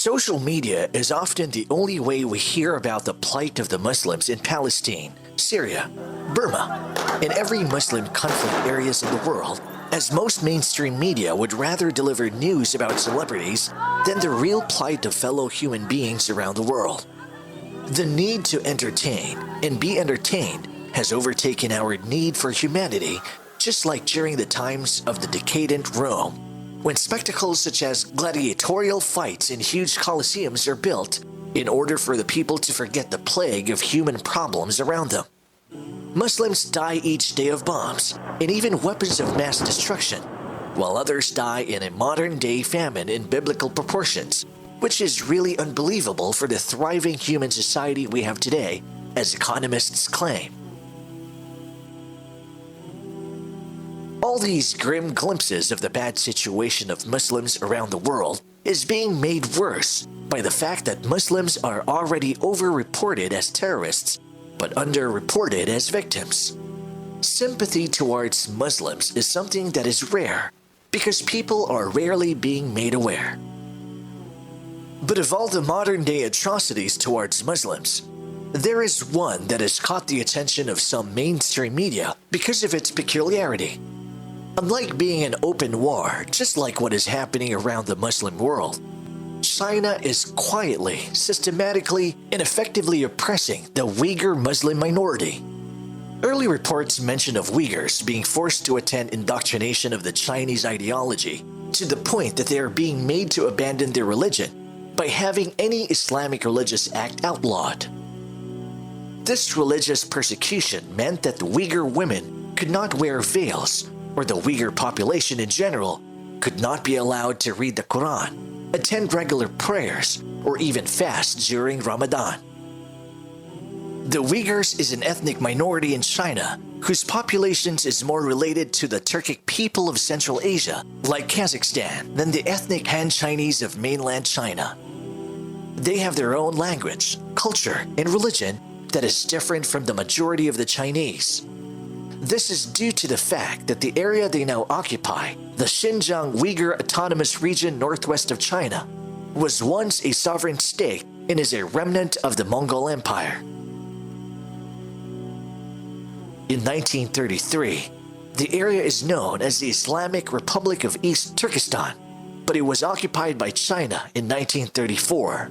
Social media is often the only way we hear about the plight of the Muslims in Palestine, Syria, Burma, and every Muslim conflict areas in the world, as most mainstream media would rather deliver news about celebrities than the real plight of fellow human beings around the world. The need to entertain and be entertained has overtaken our need for humanity, just like during the times of the decadent Rome, when spectacles such as gladiatorial fights in huge coliseums are built in order for the people to forget the plague of human problems around them. Muslims die each day of bombs and even weapons of mass destruction, while others die in a modern-day famine in biblical proportions, which is really unbelievable for the thriving human society we have today, as economists claim. All these grim glimpses of the bad situation of Muslims around the world is being made worse by the fact that Muslims are already over-reported as terrorists, but under-reported as victims. Sympathy towards Muslims is something that is rare, because people are rarely being made aware. But of all the modern-day atrocities towards Muslims, there is one that has caught the attention of some mainstream media because of its peculiarity. Unlike being an open war, just like what is happening around the Muslim world, China is quietly, systematically, and effectively oppressing the Uighur Muslim minority. Early reports mention of Uyghurs being forced to attend indoctrination of the Chinese ideology to the point that they are being made to abandon their religion by having any Islamic religious act outlawed. This religious persecution meant that the Uighur women could not wear veils, or the Uighur population in general could not be allowed to read the Quran, attend regular prayers, or even fast during Ramadan. The Uyghurs is an ethnic minority in China whose population is more related to the Turkic people of Central Asia, like Kazakhstan, than the ethnic Han Chinese of mainland China. They have their own language, culture, and religion that is different from the majority of the Chinese. This is due to the fact that the area they now occupy, the Xinjiang Uyghur Autonomous Region northwest of China, was once a sovereign state and is a remnant of the Mongol Empire. In 1933, the area is known as the Islamic Republic of East Turkestan, but it was occupied by China in 1934.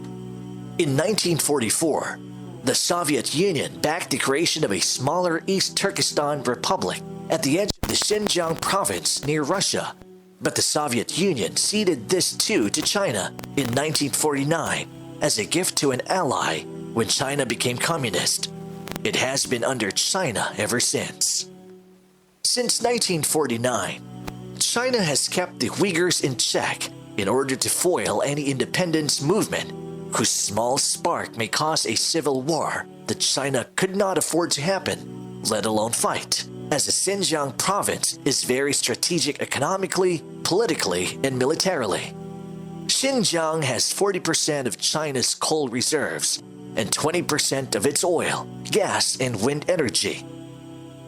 In 1944, the Soviet Union backed the creation of a smaller East Turkestan Republic at the edge of the Xinjiang province near Russia, but the Soviet Union ceded this too to China in 1949 as a gift to an ally when China became communist. It has been under China ever since. Since 1949, China has kept the Uyghurs in check in order to foil any independence movement whose small spark may cause a civil war that China could not afford to happen, let alone fight, as the Xinjiang province is very strategic economically, politically, and militarily. Xinjiang has 40% of China's coal reserves and 20% of its oil, gas, and wind energy.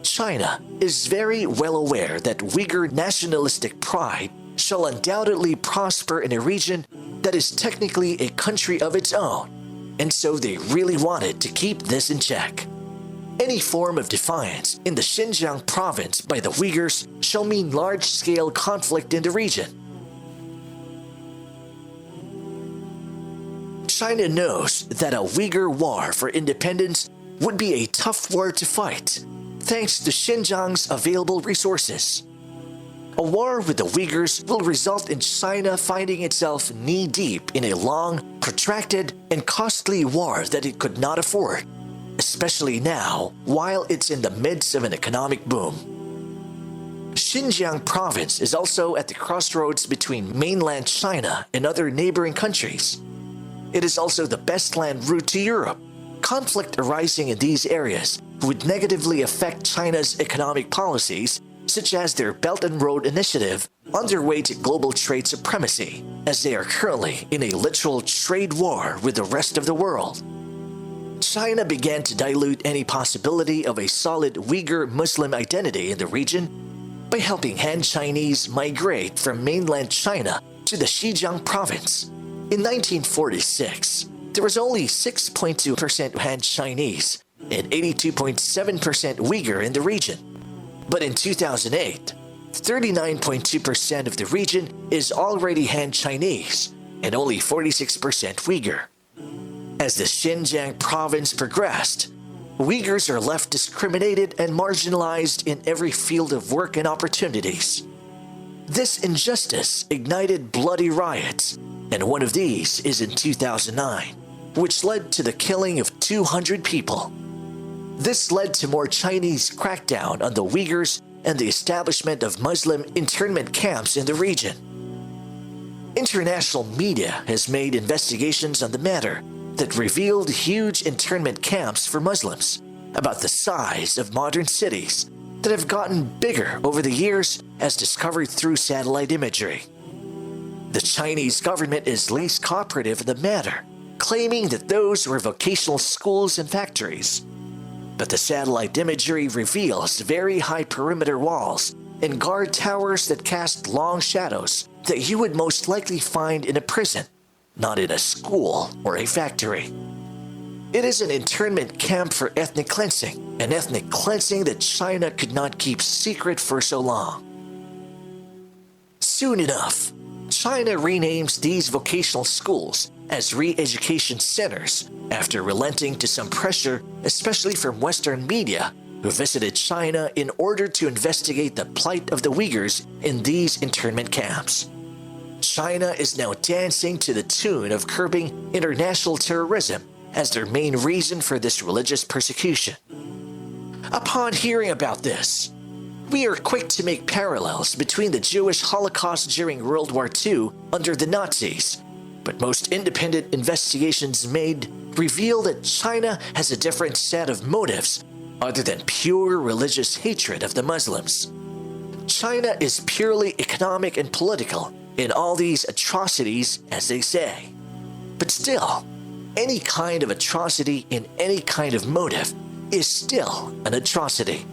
China is very well aware that Uyghur nationalistic pride shall undoubtedly prosper in a region that is technically a country of its own, and so they really wanted to keep this in check. Any form of defiance in the Xinjiang province by the Uyghurs shall mean large-scale conflict in the region. China knows that a Uyghur war for independence would be a tough war to fight, thanks to Xinjiang's available resources. A war with the Uyghurs will result in China finding itself knee-deep in a long, protracted, and costly war that it could not afford, especially now while it's in the midst of an economic boom. Xinjiang province is also at the crossroads between mainland China and other neighboring countries. It is also the best land route to Europe. Conflict arising in these areas would negatively affect China's economic policies, such as their Belt and Road Initiative, on their way to global trade supremacy, as they are currently in a literal trade war with the rest of the world. China began to dilute any possibility of a solid Uyghur Muslim identity in the region by helping Han Chinese migrate from mainland China to the Xinjiang province, In 1946, there was only 6.2% Han Chinese and 82.7% Uighur in the region. But in 2008, 39.2% of the region is already Han Chinese and only 46% Uighur. As the Xinjiang province progressed, Uyghurs are left discriminated and marginalized in every field of work and opportunities. This injustice ignited bloody riots, and one of these is in 2009, which led to the killing of 200 people. This led to more Chinese crackdown on the Uyghurs and the establishment of Muslim internment camps in the region. International media has made investigations on the matter that revealed huge internment camps for Muslims, about the size of modern cities, that have gotten bigger over the years as discovered through satellite imagery. The Chinese government is least cooperative in the matter, claiming that those were vocational schools and factories. But the satellite imagery reveals very high perimeter walls and guard towers that cast long shadows that you would most likely find in a prison, not in a school or a factory. It is an internment camp for ethnic cleansing, an ethnic cleansing that China could not keep secret for so long. Soon enough, China renames these vocational schools as re-education centers after relenting to some pressure, especially from Western media, who visited China in order to investigate the plight of the Uyghurs in these internment camps. China is now dancing to the tune of curbing international terrorism as their main reason for this religious persecution. Upon hearing about this, we are quick to make parallels between the Jewish Holocaust during World War II under the Nazis, but most independent investigations made reveal that China has a different set of motives other than pure religious hatred of the Muslims. China is purely economic and political in all these atrocities, as they say. But still, any kind of atrocity in any kind of motive is still an atrocity.